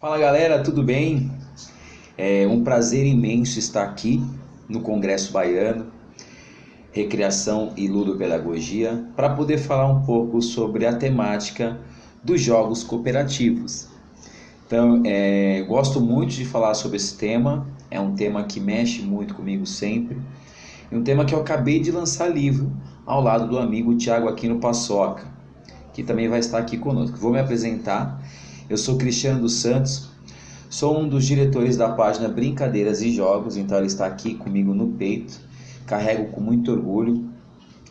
Fala galera, tudo bem? É um prazer imenso estar aqui no Congresso Baiano, Recreação e Ludopedagogia, para poder falar um pouco sobre a temática dos jogos cooperativos. Então, gosto muito de falar sobre esse tema, é um tema que mexe muito comigo sempre, e um tema que eu acabei de lançar livro ao lado do amigo Thiago Aquino Paçoca, que também vai estar aqui conosco. Vou me apresentar. Eu sou Cristiano dos Santos, sou um dos diretores da página Brincadeiras e Jogos, então ele está aqui comigo no peito. Carrego com muito orgulho,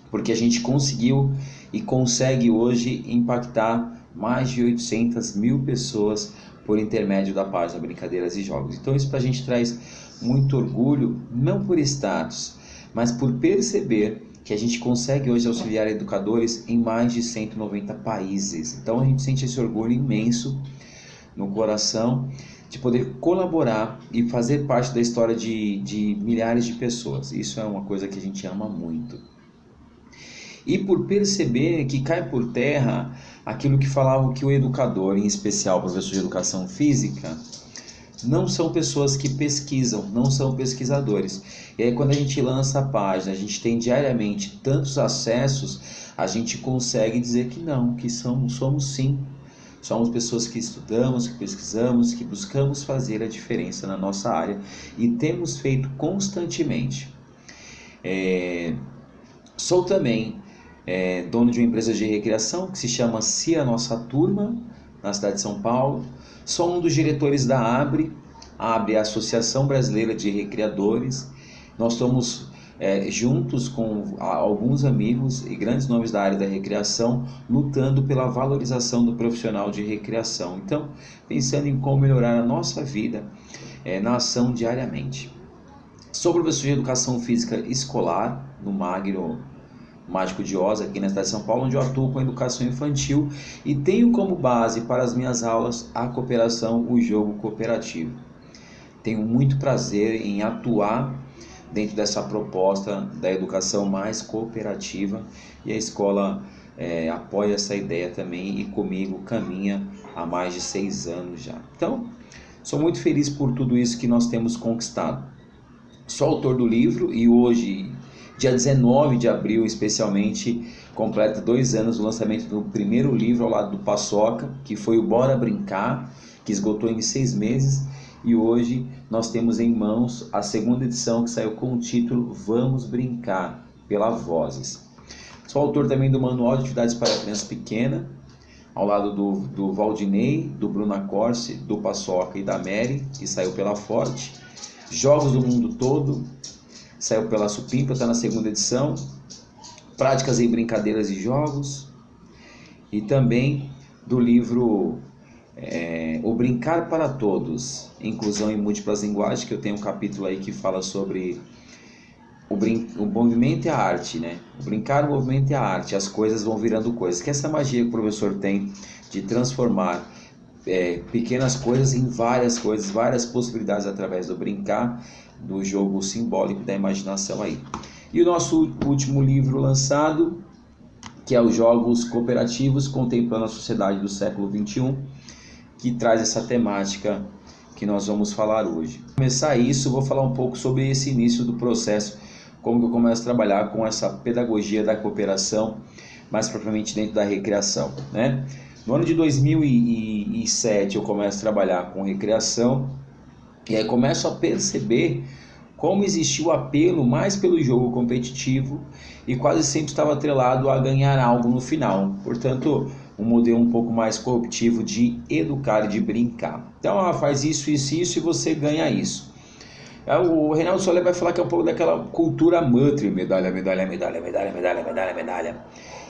porque a gente conseguiu e consegue hoje impactar mais de 800 mil pessoas por intermédio da página Brincadeiras e Jogos. Então isso para a gente traz muito orgulho, não por status, mas por perceber que a gente consegue hoje auxiliar educadores em mais de 190 países. Então a gente sente esse orgulho imenso no coração de poder colaborar e fazer parte da história de milhares de pessoas. Isso é uma coisa que a gente ama muito. E por perceber que cai por terra aquilo que falavam que o educador, em especial o professor de educação física, não são pessoas que pesquisam, não são pesquisadores. E aí quando a gente lança a página, a gente tem diariamente tantos acessos, a gente consegue dizer que não, que somos sim. Somos pessoas que estudamos, que pesquisamos, que buscamos fazer a diferença na nossa área e temos feito constantemente. Sou também dono de uma empresa de recreação que se chama CIA Nossa Turma, na cidade de São Paulo. Sou um dos diretores da ABRE. A ABRE é a Associação Brasileira de Recreadores. Nós estamos juntos com alguns amigos e grandes nomes da área da recreação, lutando pela valorização do profissional de recreação. Então, pensando em como melhorar a nossa vida na ação diariamente. Sou professor de educação física escolar no Magno Mágico de Oz, aqui na cidade de São Paulo, onde eu atuo com educação infantil e tenho como base para as minhas aulas a cooperação, o jogo cooperativo. Tenho muito prazer em atuar dentro dessa proposta da educação mais cooperativa e a escola apoia essa ideia também e comigo caminha há mais de 6 anos já. Então, sou muito feliz por tudo isso que nós temos conquistado. Sou autor do livro e hoje, dia 19 de abril especialmente, completa 2 anos do lançamento do primeiro livro ao lado do Paçoca, que foi o Bora Brincar, que esgotou em 6 meses. E hoje nós temos em mãos a segunda edição, que saiu com o título Vamos Brincar, pela Vozes. Sou autor também do Manual de Atividades para Criança Pequena, ao lado do Valdinei, do Bruna Corse, do Paçoca e da Mary, que saiu pela Forte. Jogos do Mundo Todo, saiu pela Supimpa, está na segunda edição. Práticas em Brincadeiras e Jogos. E também do livro O Brincar para Todos, Inclusão em Múltiplas Linguagens, que eu tenho um capítulo aí que fala sobre o movimento e a arte, né? O brincar, o movimento e a arte, as coisas vão virando coisas, que essa magia que o professor tem de transformar pequenas coisas em várias coisas, várias possibilidades através do brincar, do jogo simbólico, da imaginação aí. E o nosso último livro lançado, que é os Jogos Cooperativos Contemplando a Sociedade do Século XXI, que traz essa temática que nós vamos falar hoje. Para começar isso, vou falar um pouco sobre esse início do processo, como que eu começo a trabalhar com essa pedagogia da cooperação, mais propriamente dentro da recreação, né? No ano de 2007 eu começo a trabalhar com recreação e aí começo a perceber como existia o apelo mais pelo jogo competitivo e quase sempre estava atrelado a ganhar algo no final. Portanto, um modelo um pouco mais corruptivo de educar e de brincar. Então, faz isso e você ganha isso. O Reinaldo Soler vai falar que é um pouco daquela cultura mantra, medalha, medalha, medalha, medalha, medalha, medalha, medalha.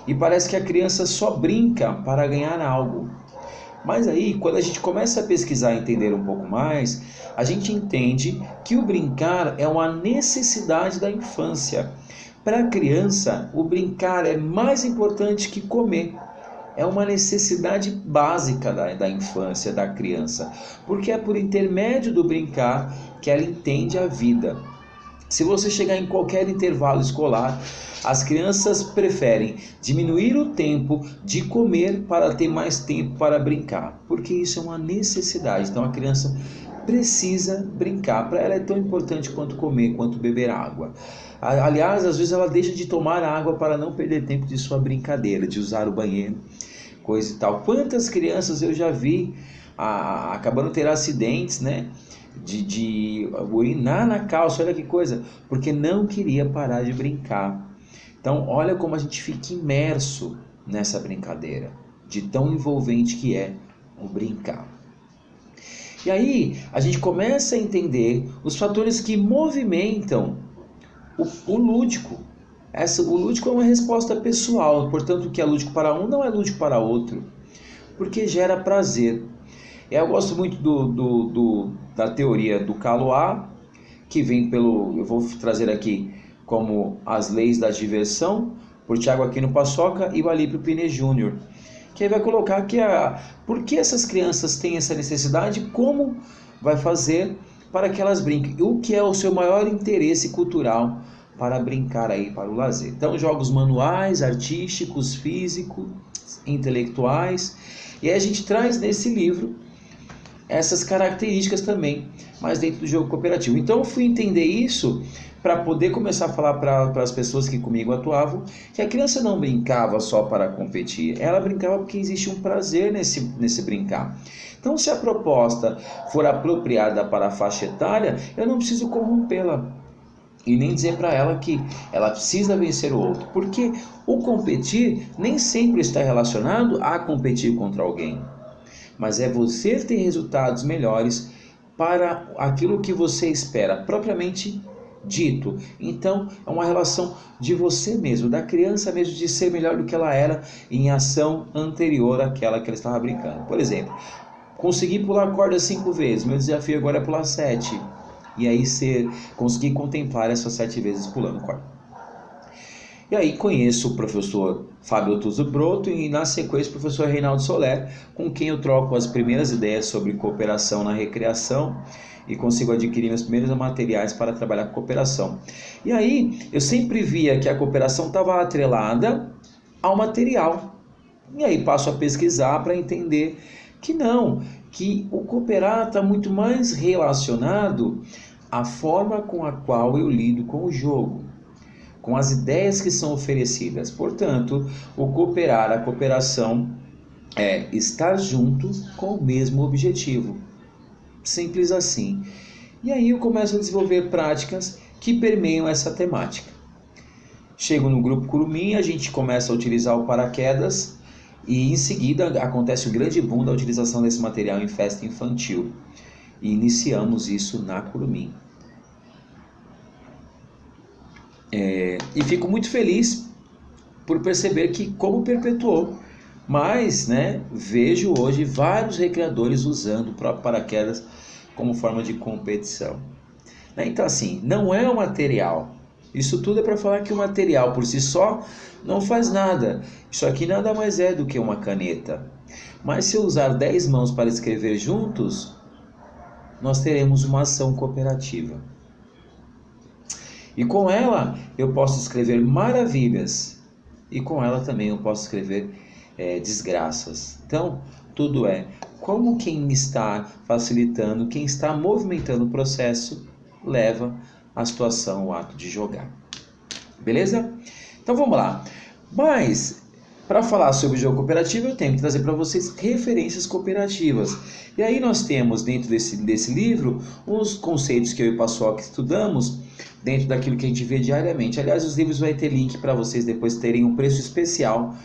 E parece que a criança só brinca para ganhar algo. Mas aí, quando a gente começa a pesquisar e entender um pouco mais, a gente entende que o brincar é uma necessidade da infância. Para a criança, o brincar é mais importante que comer. É uma necessidade básica da infância, da criança, porque é por intermédio do brincar que ela entende a vida. Se você chegar em qualquer intervalo escolar, as crianças preferem diminuir o tempo de comer para ter mais tempo para brincar, porque isso é uma necessidade. Então a criança precisa brincar. Para ela é tão importante quanto comer, quanto beber água. Aliás, às vezes ela deixa de tomar água para não perder tempo de sua brincadeira, de usar o banheiro, coisa e tal. Quantas crianças eu já vi acabando de ter acidentes, né? De urinar na calça, olha que coisa, porque não queria parar de brincar. Então, olha como a gente fica imerso nessa brincadeira, de tão envolvente que é o brincar. E aí, a gente começa a entender os fatores que movimentam o lúdico. O lúdico é uma resposta pessoal, portanto, o que é lúdico para um não é lúdico para outro, porque gera prazer. Eu gosto muito da teoria do Calois, que vem eu vou trazer aqui como As Leis da Diversão, por Tiago Aquino Paçoca e o Alípio Pine Júnior, que aí vai colocar por que essas crianças têm essa necessidade, como vai fazer para que elas brinquem, e o que é o seu maior interesse cultural para brincar aí, para o lazer. Então, jogos manuais, artísticos, físicos, intelectuais, e aí a gente traz nesse livro essas características também, mas dentro do jogo cooperativo. Então eu fui entender isso para poder começar a falar para as pessoas que comigo atuavam, que a criança não brincava só para competir, ela brincava porque existe um prazer nesse brincar. Então, se a proposta for apropriada para a faixa etária, eu não preciso corrompê-la e nem dizer para ela que ela precisa vencer o outro, porque o competir nem sempre está relacionado a competir contra alguém, mas é você ter resultados melhores para aquilo que você espera, propriamente dito. Então, é uma relação de você mesmo, da criança mesmo, de ser melhor do que ela era em ação anterior àquela que ela estava brincando. Por exemplo, consegui pular corda 5 vezes, meu desafio agora é pular 7. E aí conseguir contemplar essas 7 vezes pulando corda. E aí conheço o professor Fábio Tuso Broto e na sequência o professor Reinaldo Soler, com quem eu troco as primeiras ideias sobre cooperação na recreação e consigo adquirir meus primeiros materiais para trabalhar com cooperação. E aí eu sempre via que a cooperação estava atrelada ao material. E aí passo a pesquisar para entender que não, que o cooperar está muito mais relacionado à forma com a qual eu lido com o jogo, com as ideias que são oferecidas. Portanto, o cooperar, a cooperação é estar junto com o mesmo objetivo. Simples assim. E aí eu começo a desenvolver práticas que permeiam essa temática. Chego no grupo Curumim, a gente começa a utilizar o paraquedas e em seguida acontece o grande boom da utilização desse material em festa infantil. E iniciamos isso na Curumim. E fico muito feliz por perceber que como perpetuou, mas vejo hoje vários recreadores usando o próprio paraquedas como forma de competição. Então assim, não é o material, isso tudo é para falar que o material por si só não faz nada, isso aqui nada mais é do que uma caneta, mas se eu usar 10 mãos para escrever juntos, nós teremos uma ação cooperativa. E com ela eu posso escrever maravilhas, e com ela também eu posso escrever desgraças. Então, tudo é como quem está facilitando, quem está movimentando o processo, leva a situação, o ato de jogar. Beleza? Então vamos lá. Mas, para falar sobre o jogo cooperativo, eu tenho que trazer para vocês referências cooperativas. E aí nós temos dentro desse livro os conceitos que eu e o Paçoca estudamos dentro daquilo que a gente vê diariamente. Aliás, os livros vai ter link para vocês depois terem um preço especial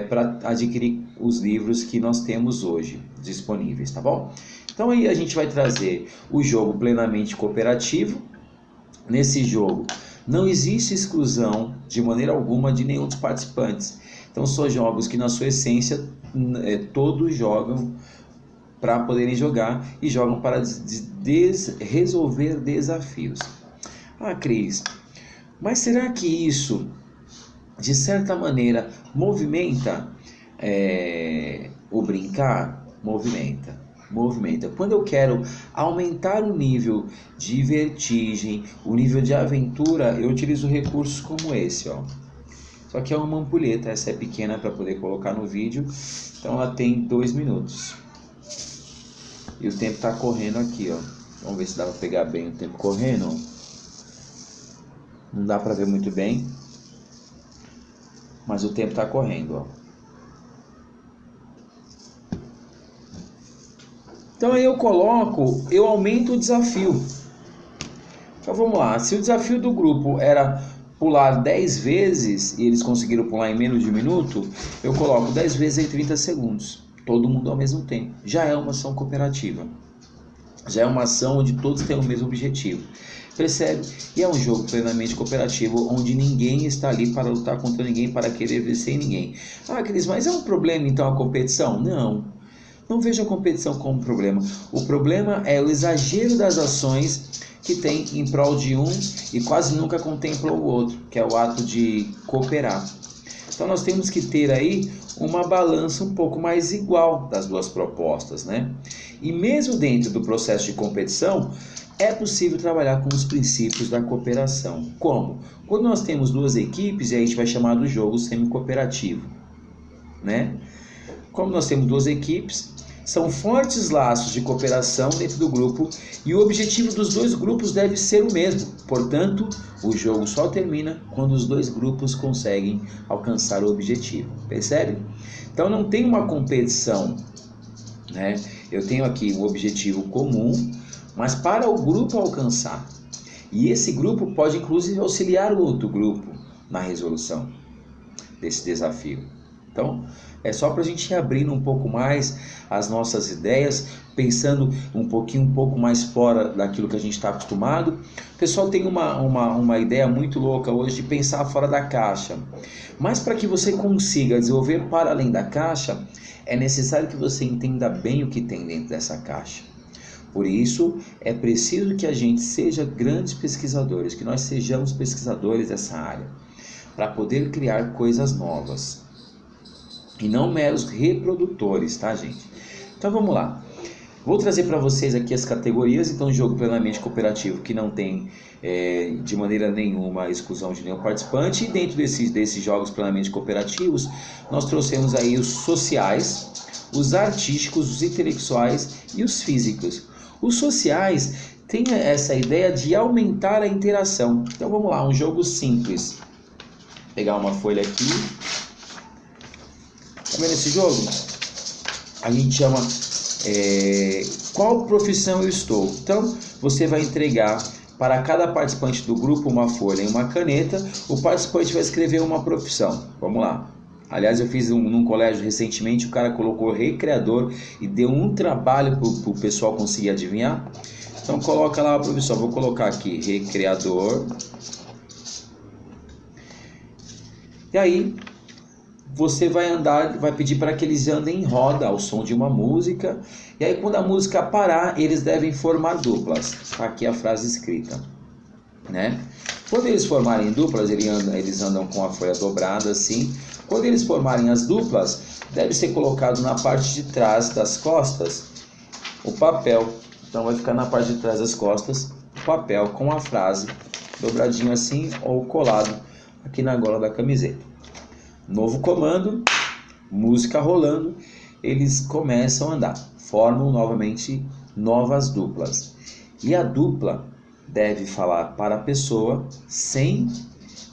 para adquirir os livros que nós temos hoje disponíveis, tá bom? Então aí a gente vai trazer o jogo plenamente cooperativo. Nesse jogo não existe exclusão de maneira alguma de nenhum dos participantes. Então são jogos que na sua essência todos jogam para poderem jogar e jogam para resolver desafios. Ah, Cris, mas será que isso, de certa maneira, movimenta o brincar? Movimenta. movimenta. Quando eu quero aumentar o nível de vertigem, o nível de aventura, eu utilizo recursos como esse, ó. Só que é uma ampulheta, essa é pequena para poder colocar no vídeo, então ela tem 2 minutos. E o tempo está correndo aqui, ó. Vamos ver se dá para pegar bem o tempo correndo. Não dá para ver muito bem, mas o tempo está correndo, ó. Então aí eu aumento o desafio. Então vamos lá, se o desafio do grupo era pular 10 vezes e eles conseguiram pular em menos de 1 minuto, eu coloco 10 vezes em 30 segundos, todo mundo ao mesmo tempo. Já é uma ação cooperativa, já é uma ação onde todos têm o mesmo objetivo. Percebe? E é um jogo plenamente cooperativo, onde ninguém está ali para lutar contra ninguém, para querer vencer ninguém. Ah, Cris, mas é um problema então a competição? Não vejo a competição como problema. O problema é o exagero das ações que tem em prol de um e quase nunca contempla o outro, que é o ato de cooperar. Então nós temos que ter aí uma balança um pouco mais igual das duas propostas, né? E mesmo dentro do processo de competição, é possível trabalhar com os princípios da cooperação. Como? Quando nós temos duas equipes, e a gente vai chamar do jogo semi-cooperativo, né? Como nós temos duas equipes, são fortes laços de cooperação dentro do grupo e o objetivo dos dois grupos deve ser o mesmo. Portanto, o jogo só termina quando os dois grupos conseguem alcançar o objetivo. Percebe? Então não tem uma competição, né? Eu tenho aqui um objetivo comum, mas para o grupo alcançar. E esse grupo pode inclusive auxiliar o outro grupo na resolução desse desafio. Então, é só para a gente ir abrindo um pouco mais as nossas ideias, pensando um pouco mais fora daquilo que a gente está acostumado. O pessoal tem uma ideia muito louca hoje de pensar fora da caixa. Mas para que você consiga desenvolver para além da caixa, é necessário que você entenda bem o que tem dentro dessa caixa. Por isso, é preciso que a gente seja grandes pesquisadores, que nós sejamos pesquisadores dessa área, para poder criar coisas novas. E não meros reprodutores, tá, gente? Então vamos lá. Vou trazer para vocês aqui as categorias. Então, jogo plenamente cooperativo que não tem de maneira nenhuma a exclusão de nenhum participante. E dentro desses jogos plenamente cooperativos, nós trouxemos aí os sociais, os artísticos, os intelectuais e os físicos. Os sociais têm essa ideia de aumentar a interação. Então vamos lá, um jogo simples. Vou pegar uma folha aqui. Tá vendo esse jogo? A gente chama qual profissão eu estou. Então você vai entregar para cada participante do grupo uma folha e uma caneta. O participante vai escrever uma profissão. Vamos lá. Aliás, eu fiz num colégio recentemente, o cara colocou recreador e deu um trabalho para o pessoal conseguir adivinhar. Então coloca lá a profissão. Vou colocar aqui recreador. E aí você vai pedir para que eles andem em roda ao som de uma música. E aí quando a música parar, eles devem formar duplas. Tá aqui a frase escrita, né? Quando eles formarem duplas, eles andam com a folha dobrada assim. Quando eles formarem as duplas, deve ser colocado na parte de trás das costas o papel. Então vai ficar na parte de trás das costas o papel com a frase dobradinho assim ou colado aqui na gola da camiseta. Novo comando, música rolando, eles começam a andar, formam novamente novas duplas. E a dupla deve falar para a pessoa sem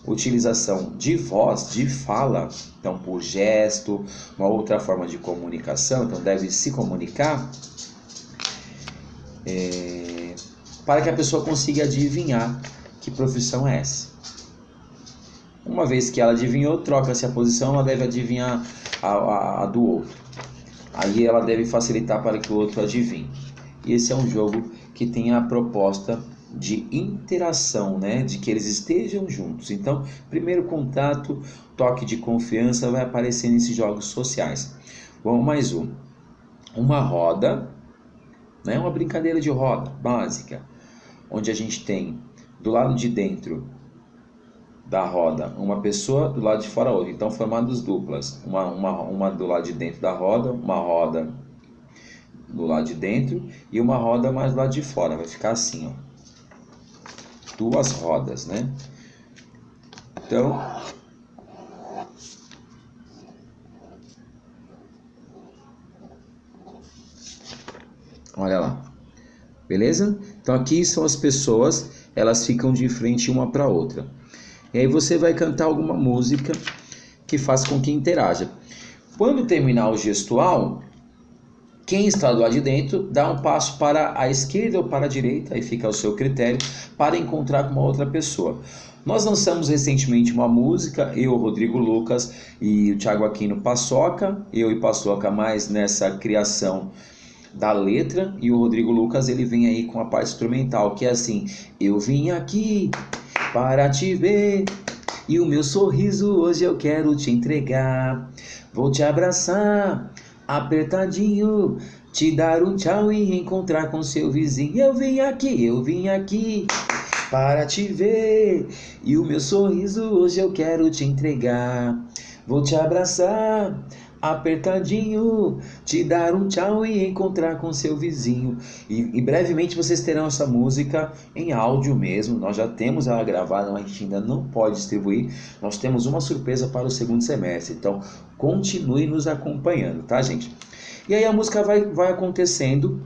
utilização de voz, de fala, então por gesto, uma outra forma de comunicação, então deve se comunicar para que a pessoa consiga adivinhar que profissão é essa. Uma vez que ela adivinhou, troca-se a posição, ela deve adivinhar a do outro. Aí ela deve facilitar para que o outro adivinhe. E esse é um jogo que tem a proposta de interação, né? De que eles estejam juntos. Então, primeiro contato, toque de confiança vai aparecer nesses jogos sociais. Vamos mais um. Uma roda, né? Uma brincadeira de roda básica, onde a gente tem do lado de dentro da roda uma pessoa, do lado de fora outra. Então formadas duplas, uma do lado de dentro da roda, uma roda do lado de dentro e uma roda mais do lado de fora. Vai ficar assim, ó. Duas rodas, né? Então, olha lá. Beleza? Então aqui são as pessoas, elas ficam de frente uma para outra. E aí você vai cantar alguma música que faz com que interaja. Quando terminar o gestual, quem está do lado de dentro dá um passo para a esquerda ou para a direita, aí fica ao seu critério, para encontrar com uma outra pessoa. Nós lançamos recentemente uma música, eu, Rodrigo Lucas e o Thiago Aquino Paçoca, eu e Paçoca mais nessa criação da letra, e o Rodrigo Lucas ele vem aí com a parte instrumental, que é assim: eu vim aqui para te ver, e o meu sorriso hoje eu quero te entregar, vou te abraçar apertadinho, te dar um tchau e encontrar com seu vizinho. Eu vim aqui para te ver, e o meu sorriso hoje eu quero te entregar, vou te abraçar apertadinho, te dar um tchau e encontrar com seu vizinho. E brevemente vocês terão essa música em áudio mesmo. Nós já temos ela gravada, mas a gente ainda não pode distribuir. Nós temos uma surpresa para o segundo semestre, então continue nos acompanhando, tá, gente? E aí a música vai acontecendo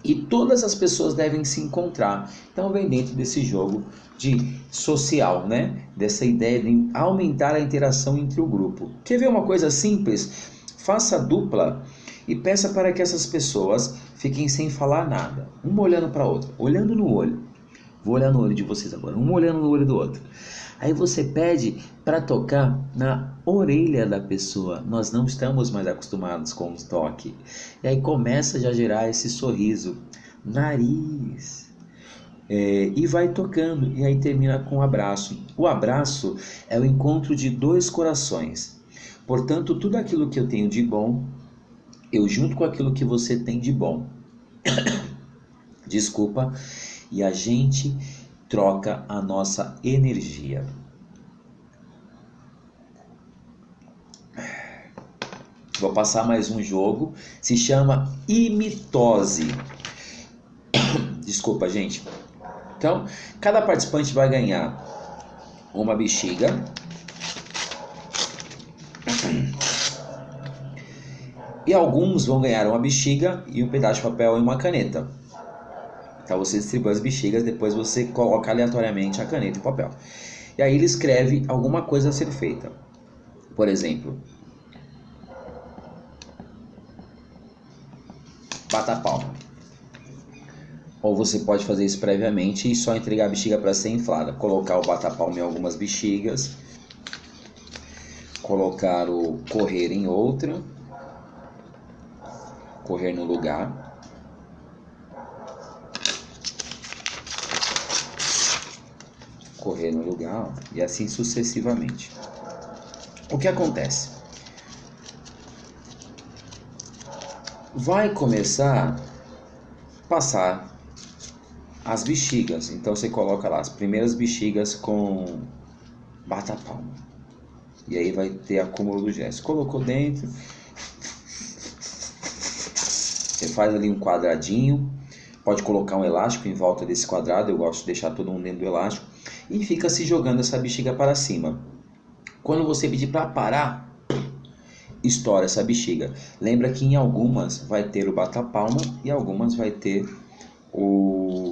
e todas as pessoas devem se encontrar. Então vem dentro desse jogo de social, né? Dessa ideia de aumentar a interação entre o grupo. Quer ver uma coisa simples? Faça dupla e peça para que essas pessoas fiquem sem falar nada, uma olhando para a outra, olhando no olho. Vou olhar no olho de vocês agora, um olhando no olho do outro. Aí você pede para tocar na orelha da pessoa. Nós não estamos mais acostumados com o toque. E aí começa já a gerar esse sorriso, nariz, e vai tocando. E aí termina com o abraço. O abraço é o encontro de dois corações. Portanto, tudo aquilo que eu tenho de bom, eu junto com aquilo que você tem de bom. Desculpa. E a gente troca a nossa energia. Vou passar mais um jogo, se chama imitose. Desculpa, gente. Então, cada participante vai ganhar uma bexiga e alguns vão ganhar uma bexiga e um pedaço de papel e uma caneta. Então você distribui as bexigas, depois você coloca aleatoriamente a caneta e o papel. E aí ele escreve alguma coisa a ser feita. Por exemplo, bata a palma. Ou você pode fazer isso previamente e só entregar a bexiga para ser inflada. Colocar o bata-palma em algumas bexigas. Colocar o correr em outra. Correr no lugar. Correr no lugar, e assim sucessivamente. O que acontece? Vai começar a passar as bexigas. Então você coloca lá as primeiras bexigas com bata-palma. E aí vai ter acúmulo do gesto. Colocou dentro. Você faz ali um quadradinho. Pode colocar um elástico em volta desse quadrado. Eu gosto de deixar todo mundo dentro do elástico. E fica se jogando essa bexiga para cima. Quando você pedir para parar, estoura essa bexiga. Lembra que em algumas vai ter o bata-palma e algumas vai ter o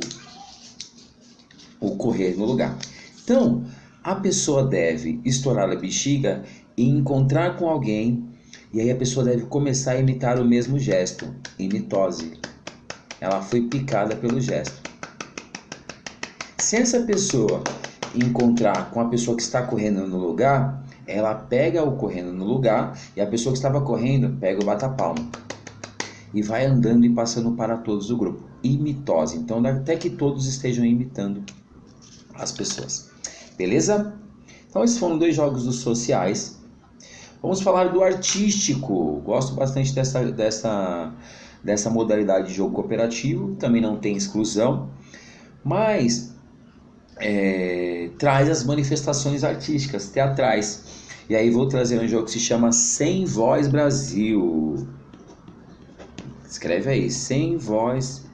correr no lugar. Então, a pessoa deve estourar a bexiga e encontrar com alguém, e aí a pessoa deve começar a imitar o mesmo gesto, imitose. Ela foi picada pelo gesto. Se essa pessoa encontrar com a pessoa que está correndo no lugar, ela pega o correndo no lugar e a pessoa que estava correndo pega o bata-palma e vai andando e passando para todos do grupo. Imitose. Então, até que todos estejam imitando as pessoas. Beleza? Então, esses foram 2 jogos dos sociais. Vamos falar do artístico. Gosto bastante dessa modalidade de jogo cooperativo. Também não tem exclusão, mas traz as manifestações artísticas, teatrais. E aí vou trazer um jogo que se chama Sem Voz Brasil. Escreve aí, Sem Voz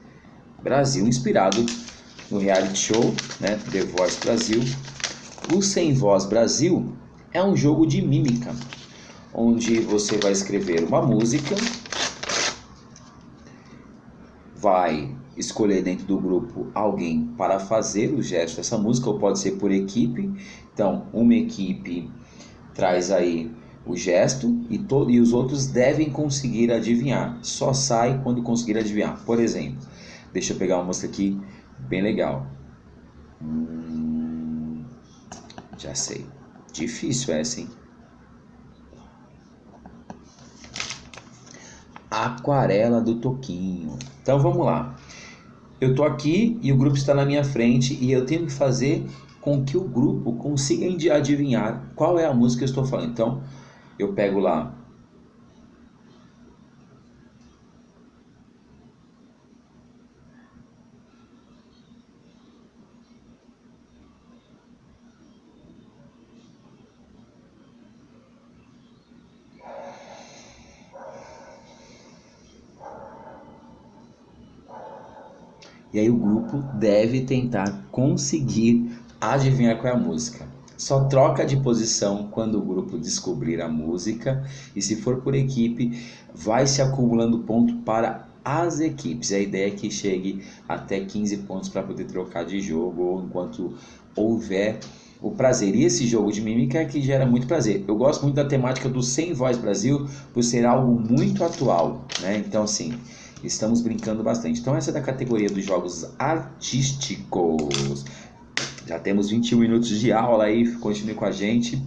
Brasil, inspirado no reality show, né, The Voice Brasil. O Sem Voz Brasil é um jogo de mímica, onde você vai escrever uma música, vai escolher dentro do grupo alguém para fazer o gesto dessa música, ou pode ser por equipe. Então, uma equipe traz aí o gesto e os outros devem conseguir adivinhar. Só sai quando conseguir adivinhar. Por exemplo, deixa eu pegar uma música aqui bem legal. Já sei. Difícil essa, hein? Aquarela do Toquinho. Então vamos lá. Eu tô aqui e o grupo está na minha frente e eu tenho que fazer com que o grupo consiga adivinhar qual é a música que eu estou falando. Então eu pego lá. E aí o grupo deve tentar conseguir adivinhar qual é a música. Só troca de posição quando o grupo descobrir a música, e se for por equipe, vai se acumulando ponto para as equipes. A ideia é que chegue até 15 pontos para poder trocar de jogo, ou enquanto houver o prazer. E esse jogo de mímica é que gera muito prazer. Eu gosto muito da temática do Sem Voz Brasil, por ser algo muito atual, né? Então, assim, estamos brincando bastante. Então, essa é da categoria dos jogos artísticos. Já temos 21 minutos de aula aí, continue com a gente.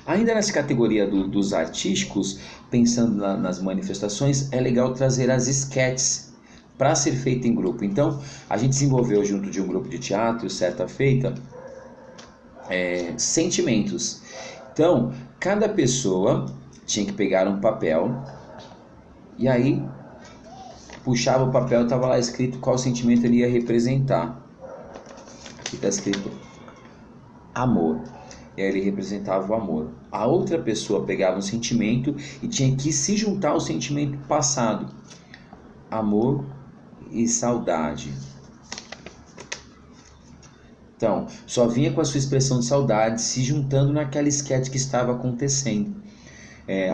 Ainda nessa categoria dos artísticos, pensando nas manifestações, é legal trazer as sketches para ser feita em grupo. Então, a gente desenvolveu junto de um grupo de teatro, certa feita, sentimentos. Então, cada pessoa tinha que pegar um papel e aí puxava o papel, estava lá escrito qual sentimento ele ia representar. Aqui está escrito amor. E aí ele representava o amor. A outra pessoa pegava um sentimento e tinha que se juntar ao sentimento passado. Amor e saudade. Então, só vinha com a sua expressão de saudade se juntando naquela esquete que estava acontecendo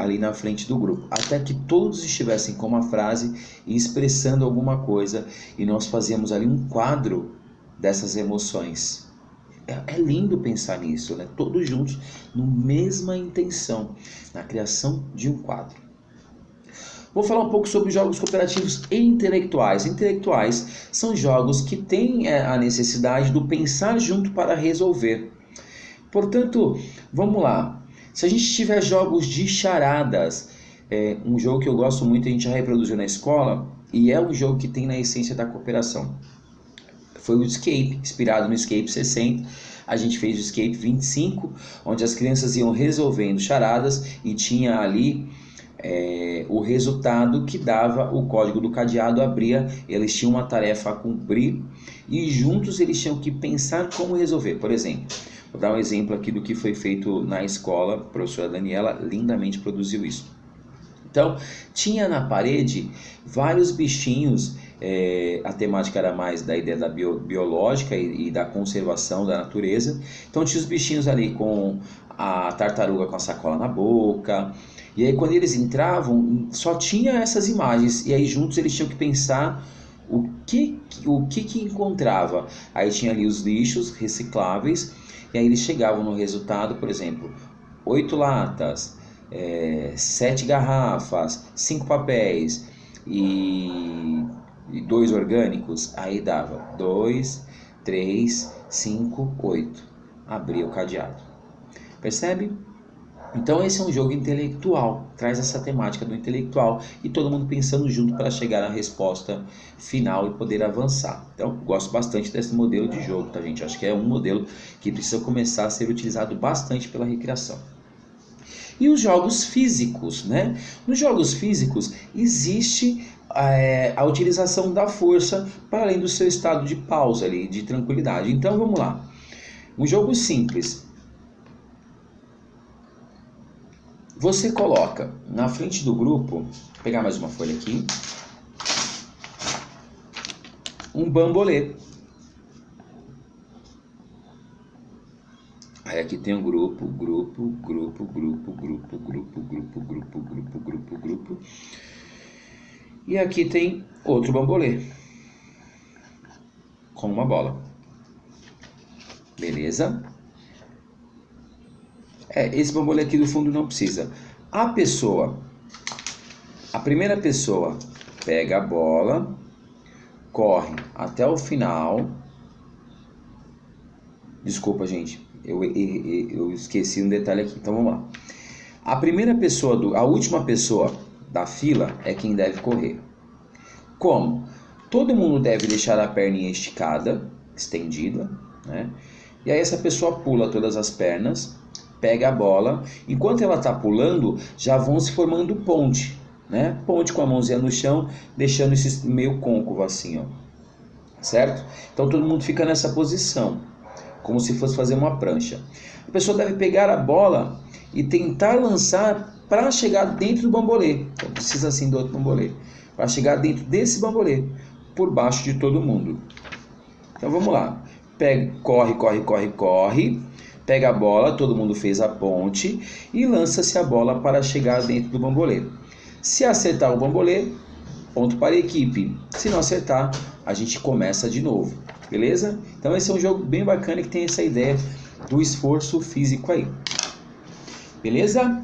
ali na frente do grupo. Até que todos estivessem com uma frase e expressando alguma coisa. E nós fazíamos ali um quadro dessas emoções. É lindo pensar nisso, né? Todos juntos, na mesma intenção, na criação de um quadro. Vou falar um pouco sobre jogos cooperativos e intelectuais. Intelectuais são jogos que têm a necessidade do pensar junto para resolver. Portanto, vamos lá. Se a gente tiver jogos de charadas, um jogo que eu gosto muito, a gente já reproduziu na escola, e é um jogo que tem na essência da cooperação. Foi o Escape, inspirado no Escape 60. A gente fez o Escape 25, onde as crianças iam resolvendo charadas e tinha ali o resultado que dava o código do cadeado, abria, eles tinham uma tarefa a cumprir e juntos eles tinham que pensar como resolver. Por exemplo, vou dar um exemplo aqui do que foi feito na escola, a professora Daniela lindamente produziu isso. Então, tinha na parede vários bichinhos, a temática era mais da ideia da biológica e da conservação da natureza. Então tinha os bichinhos ali com a tartaruga com a sacola na boca. E aí quando eles entravam, só tinha essas imagens. E aí juntos eles tinham que pensar o que encontrava. Aí tinha ali os lixos recicláveis. E aí eles chegavam no resultado, por exemplo, 8 latas, 7 garrafas, 5 papéis e 2 orgânicos, aí dava 2, 3, 5, 8. Abria o cadeado. Percebe? Então esse é um jogo intelectual, traz essa temática do intelectual e todo mundo pensando junto para chegar à resposta final e poder avançar. Então gosto bastante desse modelo de jogo, tá gente? Acho que é um modelo que precisa começar a ser utilizado bastante pela recreação. E os jogos físicos, né? Nos jogos físicos existe a utilização da força para além do seu estado de pausa ali, de tranquilidade. Então vamos lá. Um jogo simples. Você coloca na frente do grupo, vou pegar mais uma folha aqui. um bambolê. Aí aqui tem um grupo. E aqui tem outro bambolê com uma bola. Beleza? Esse bambolê aqui do fundo não precisa. A primeira pessoa pega a bola, corre até o final. Desculpa, gente, eu esqueci um detalhe aqui, então vamos lá. A última pessoa da fila é quem deve correr. Como? Todo mundo deve deixar a perninha esticada, estendida, né? E aí essa pessoa pula todas as pernas, pega a bola. Enquanto ela está pulando, já vão se formando ponte, né? Ponte com a mãozinha no chão, deixando esse meio côncavo assim, ó. Certo? Então todo mundo fica nessa posição, como se fosse fazer uma prancha. A pessoa deve pegar a bola e tentar lançar para chegar dentro do bambolê. Então precisa assim do outro bambolê. Para chegar dentro desse bambolê, por baixo de todo mundo. Então vamos lá. Corre. Pega a bola, todo mundo fez a ponte e lança-se a bola para chegar dentro do bambolê. Se acertar o bambolê, ponto para a equipe. Se não acertar, a gente começa de novo. Beleza? Então esse é um jogo bem bacana que tem essa ideia do esforço físico aí. Beleza?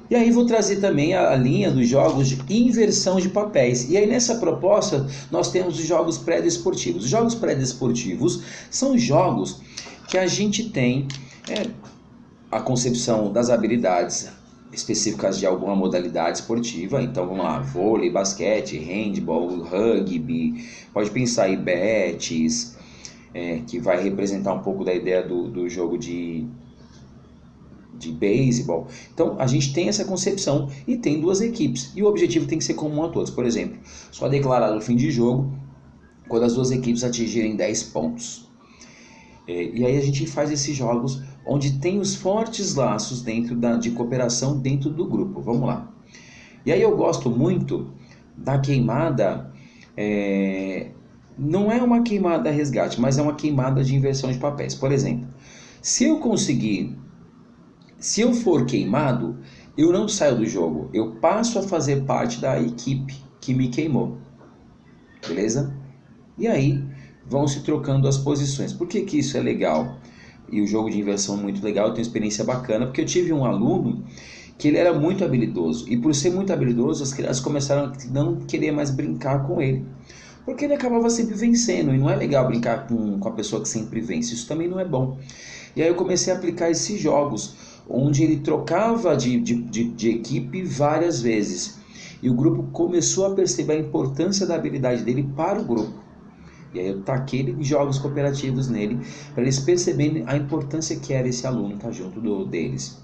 E aí vou trazer também a linha dos jogos de inversão de papéis. E aí nessa proposta nós temos os jogos pré-desportivos. Os jogos pré-desportivos são jogos que a gente tem a concepção das habilidades específicas de alguma modalidade esportiva. Então vamos lá, vôlei, basquete, handball, rugby, pode pensar em betes, que vai representar um pouco da ideia do jogo de beisebol. Então a gente tem essa concepção e tem duas equipes e o objetivo tem que ser comum a todos. Por exemplo, só declarado o fim de jogo quando as duas equipes atingirem 10 pontos. E aí a gente faz esses jogos onde tem os fortes laços de cooperação dentro do grupo. Vamos lá. E aí eu gosto muito da queimada, não é uma queimada resgate, mas é uma queimada de inversão de papéis. Por exemplo, se eu for queimado, eu não saio do jogo, eu passo a fazer parte da equipe que me queimou. Beleza? E aí vão se trocando as posições. Por que isso é legal? E o jogo de inversão é muito legal, eu tenho experiência bacana, porque eu tive um aluno que ele era muito habilidoso, e por ser muito habilidoso, as crianças começaram a não querer mais brincar com ele, porque ele acabava sempre vencendo, e não é legal brincar com a pessoa que sempre vence, isso também não é bom. E aí eu comecei a aplicar esses jogos, onde ele trocava de equipe várias vezes, e o grupo começou a perceber a importância da habilidade dele para o grupo. E aí eu taquei jogos cooperativos nele, para eles perceberem a importância que era esse aluno estar junto deles.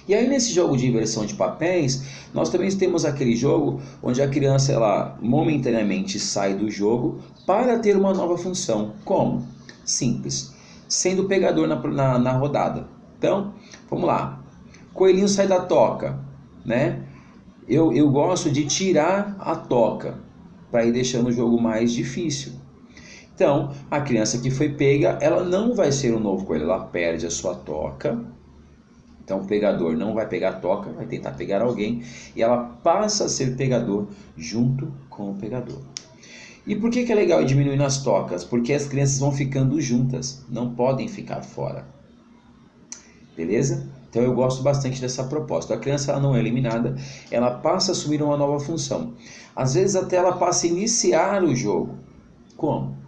E aí nesse jogo de inversão de papéis, nós também temos aquele jogo onde a criança ela momentaneamente sai do jogo para ter uma nova função. Como? Simples, sendo o pegador na rodada. Então, vamos lá. Coelhinho sai da toca, né? Eu gosto de tirar a toca para ir deixando o jogo mais difícil. Então, a criança que foi pega, ela não vai ser um novo coelho, ela perde a sua toca. Então, o pegador não vai pegar a toca, vai tentar pegar alguém, e ela passa a ser pegador junto com o pegador. E por que é legal diminuir nas tocas? Porque as crianças vão ficando juntas, não podem ficar fora. Beleza? Então eu gosto bastante dessa proposta. A criança ela não é eliminada, ela passa a assumir uma nova função. Às vezes até ela passa a iniciar o jogo. Como?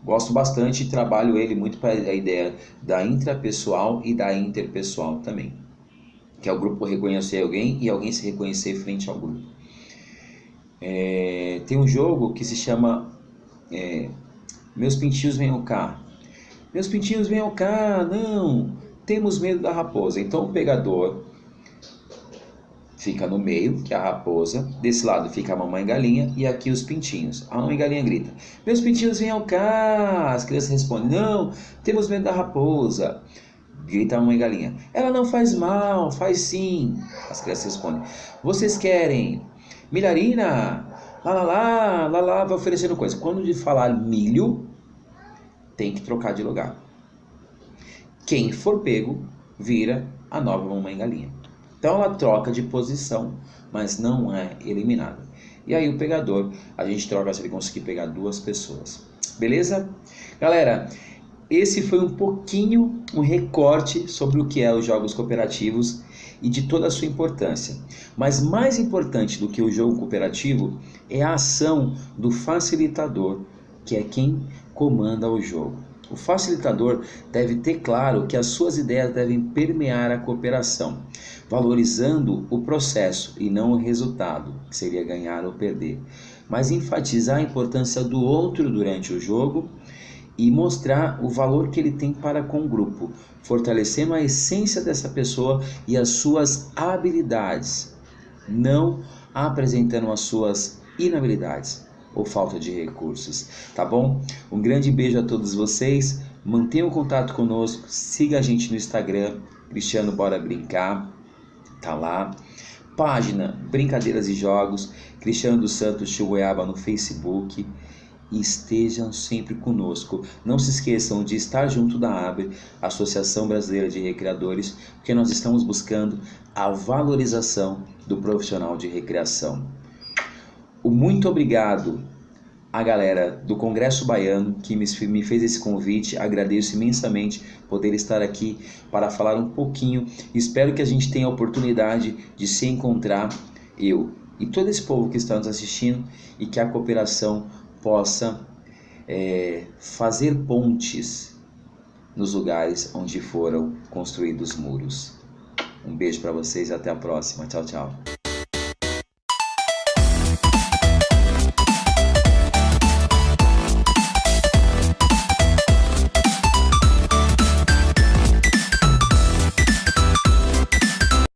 Gosto bastante e trabalho ele muito para a ideia da intrapessoal e da interpessoal também. Que é o grupo reconhecer alguém e alguém se reconhecer frente ao grupo. Tem um jogo que se chama Meus Pintinhos Venham Cá. Meus pintinhos venham cá, não, temos medo da raposa. Então o pegador fica no meio, que é a raposa, desse lado fica a mamãe galinha e aqui os pintinhos. A mamãe galinha grita, meus pintinhos venham cá. As crianças respondem, não, temos medo da raposa. Grita a mamãe galinha, ela não faz mal, faz sim. As crianças respondem, vocês querem milharina, lá, vai oferecendo coisa. Quando de falar milho, tem que trocar de lugar. Quem for pego, vira a nova mamãe galinha. Então ela troca de posição, mas não é eliminada. E aí o pegador, a gente troca se ele conseguir pegar 2 pessoas. Beleza? Galera, esse foi um pouquinho, um recorte sobre o que é os jogos cooperativos e de toda a sua importância. Mas mais importante do que o jogo cooperativo é a ação do facilitador, que é quem comanda o jogo. O facilitador deve ter claro que as suas ideias devem permear a cooperação, valorizando o processo e não o resultado, que seria ganhar ou perder, mas enfatizar a importância do outro durante o jogo e mostrar o valor que ele tem para com o grupo, fortalecendo a essência dessa pessoa e as suas habilidades, não apresentando as suas inabilidades ou falta de recursos, tá bom? Um grande beijo a todos vocês, mantenham contato conosco, siga a gente no Instagram, Cristiano Bora Brincar, tá lá. Página Brincadeiras e Jogos, Cristiano dos Santos Chugoiaba no Facebook. E estejam sempre conosco. Não se esqueçam de estar junto da ABRE, Associação Brasileira de Recreadores, porque nós estamos buscando a valorização do profissional de recreação. O muito obrigado à galera do Congresso Baiano que me fez esse convite. Agradeço imensamente poder estar aqui para falar um pouquinho. Espero que a gente tenha a oportunidade de se encontrar, eu e todo esse povo que está nos assistindo, e que a cooperação possa fazer pontes nos lugares onde foram construídos muros. Um beijo para vocês e até a próxima. Tchau, tchau.